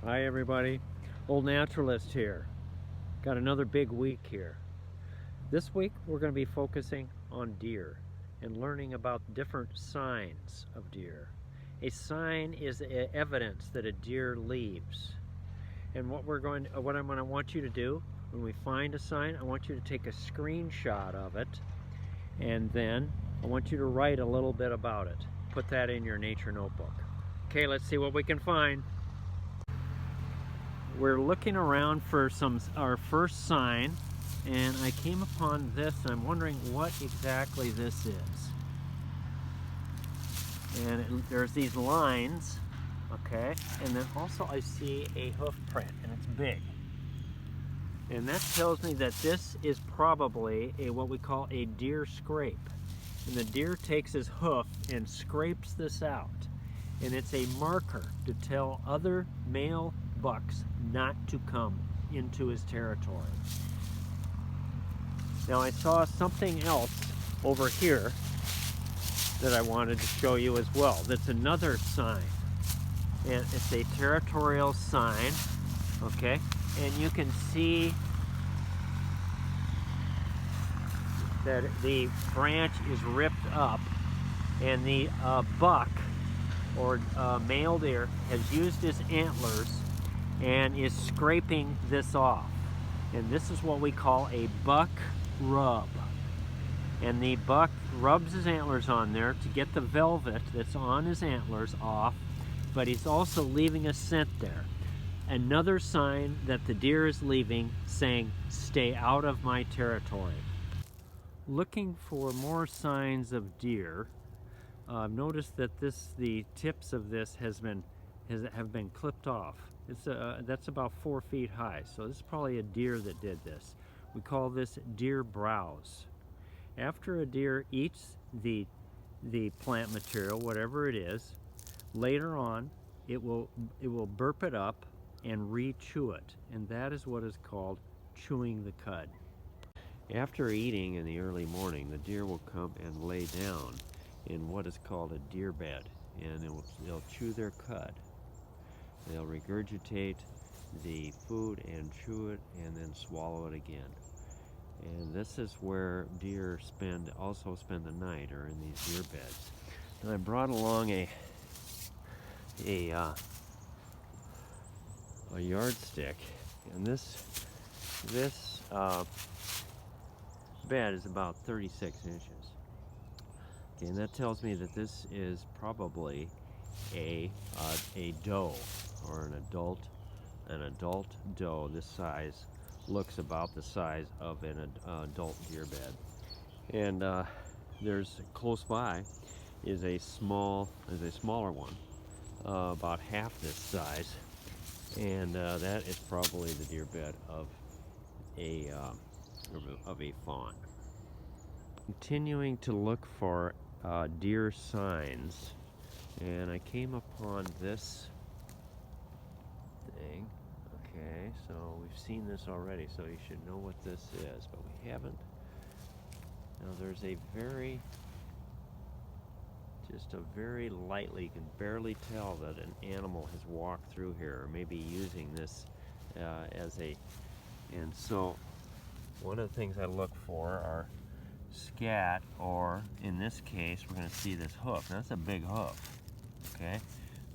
Hi everybody, Old Naturalist here. Got another big week here. This week we're going to be focusing on deer and learning about different signs of deer. A sign is evidence that a deer leaves. And what I'm going to want you to do when we find a sign, I want you to take a screenshot of it, and then I want you to write a little bit about it. Put that in your nature notebook. Okay, let's see what we can find. We're looking around for our first sign, and I came upon this, and I'm wondering what exactly this is. And there's these lines, okay, and then also I see a hoof print, and it's big. And that tells me that this is probably what we call a deer scrape. And the deer takes his hoof and scrapes this out. And it's a marker to tell other male bucks not to come into his territory. Now I saw something else over here that I wanted to show you as well. That's another sign. And it's a territorial sign, okay? And you can see that the branch is ripped up, and the buck or male deer has used his antlers and is scraping this off. And this is what we call a buck rub. And the buck rubs his antlers on there to get the velvet that's on his antlers off, but he's also leaving a scent there. Another sign that the deer is leaving, saying, "Stay out of my territory." Looking for more signs of deer, I've noticed that the tips of this have been clipped off. That's about 4 feet high, so this is probably a deer that did this. We call this deer browse. After a deer eats the plant material, whatever it is, later on it will burp it up and re-chew it, and that is what is called chewing the cud. After eating in the early morning, the deer will come and lay down in what is called a deer bed, and they'll chew their cud. They'll regurgitate the food and chew it and then swallow it again. And this is where deer also spend the night, or in these deer beds. And I brought along a yardstick, and this bed is about 36 inches. Okay, and that tells me that this is probably a doe, or an adult doe. This size looks about the size of an adult deer bed. And there's close by is a smaller one, about half this size, and that is probably the deer bed of a fawn. Continuing to look for deer signs, and I came upon this thing. Okay, so we've seen this already, so you should know what this is, but we haven't. Now there's just a very lightly, you can barely tell that an animal has walked through here, or maybe using this and so one of the things I look for are scat, or in this case we're going to see this hoof. Now, that's a big hoof, okay?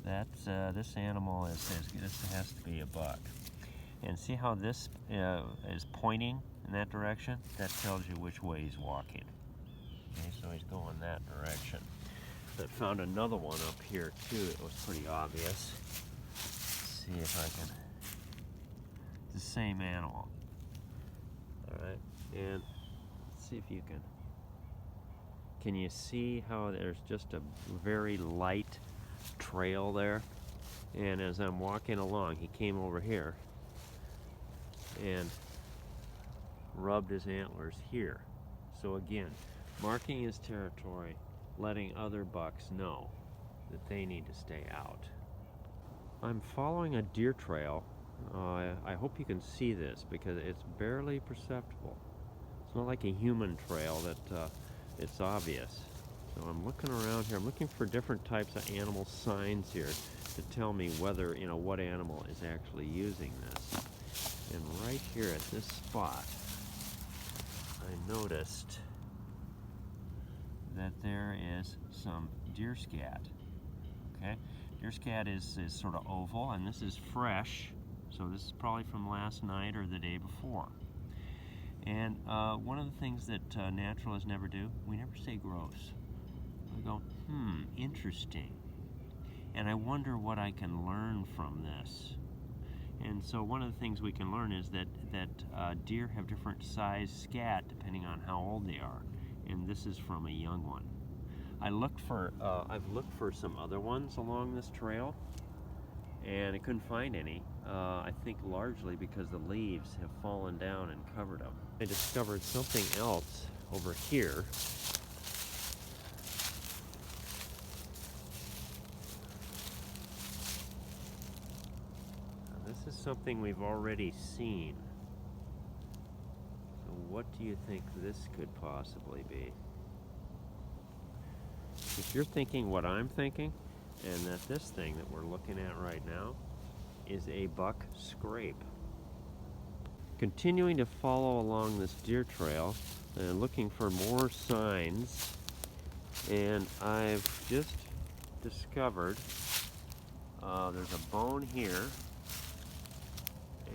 That's this animal this has to be a buck. And see how this is pointing in that direction? That tells you which way he's walking. Okay, so he's going that direction. I found another one up here too. It was pretty obvious. Let's see if I can. It's the same animal. All right, and let's see if you can. Can you see how there's just a very light trail there? And as I'm walking along, he came over here and rubbed his antlers here. So again, marking his territory, letting other bucks know that they need to stay out. I'm following a deer trail. I hope you can see this because it's barely perceptible. It's not like a human trail that it's obvious. So I'm looking around here. I'm looking for different types of animal signs here to tell me whether, what animal is actually using this. And right here at this spot, I noticed that there is some deer scat. Okay, deer scat is sort of oval, and this is fresh, so this is probably from last night or the day before. And one of the things that naturalists never do, we never say gross. We go, interesting. And I wonder what I can learn from this. And so one of the things we can learn is that deer have different size scat depending on how old they are. And this is from a young one. I've looked for some other ones along this trail, and I couldn't find any. I think largely because the leaves have fallen down and covered them. I discovered something else over here. This is something we've already seen. So what do you think this could possibly be? If you're thinking what I'm thinking, and that this thing that we're looking at right now is a buck scrape. Continuing to follow along this deer trail and looking for more signs, and I've just discovered there's a bone here,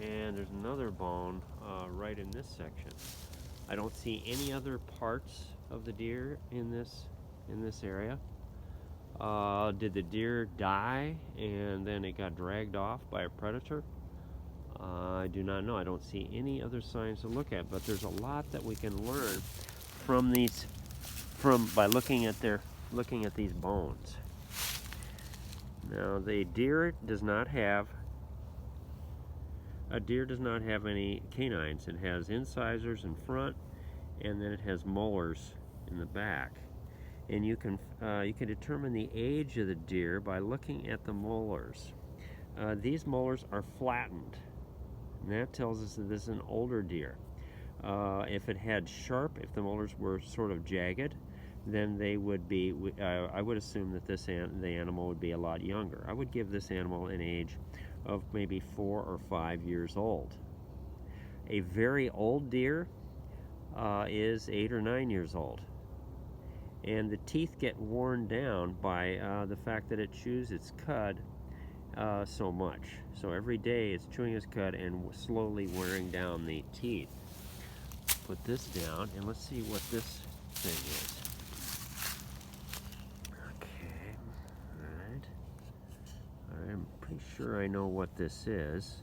and there's another bone right in this section. I don't see any other parts of the deer in this area. Did the deer die and then it got dragged off by a predator? I do not know. I don't see any other signs to look at, but there's a lot that we can learn by looking at these bones. Now, the deer does not have any canines. It has incisors in front, and then it has molars in the back. And you can determine the age of the deer by looking at the molars. These molars are flattened, and that tells us that this is an older deer. If the molars were sort of jagged, then they would be. I would assume that the animal would be a lot younger. I would give this animal an age of maybe 4 or 5 years old. A very old deer is 8 or 9 years old. And the teeth get worn down by the fact that it chews its cud so much. So every day it's chewing its cud and slowly wearing down the teeth. Put this down and let's see what this thing is. Okay, alright. I'm pretty sure I know what this is.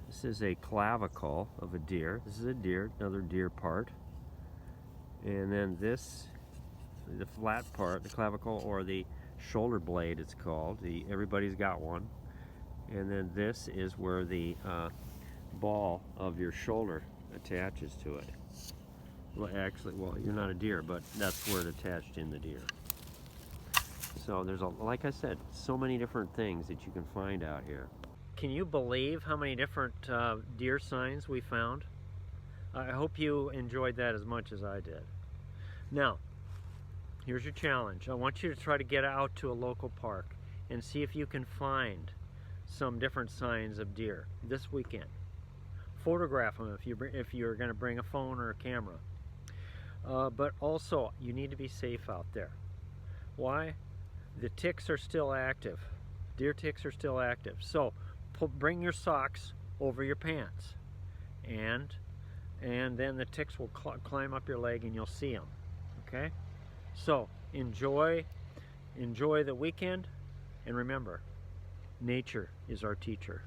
This is a clavicle of a deer. This is a deer, another deer part. And then this, the flat part, the clavicle, or the shoulder blade it's called. Everybody's got one. And then this is where the ball of your shoulder attaches to it. Well, actually, you're not a deer, but that's where it attached in the deer. So there's, like I said, so many different things that you can find out here. Can you believe how many different deer signs we found? I hope you enjoyed that as much as I did. Now, here's your challenge. I want you to try to get out to a local park and see if you can find some different signs of deer this weekend. Photograph them if you're going to bring a phone or a camera. But also, you need to be safe out there. Why? The ticks are still active. Deer ticks are still active. So, bring your socks over your pants, and then the ticks will climb up your leg and you'll see them. Okay? So, enjoy the weekend, and remember, nature is our teacher.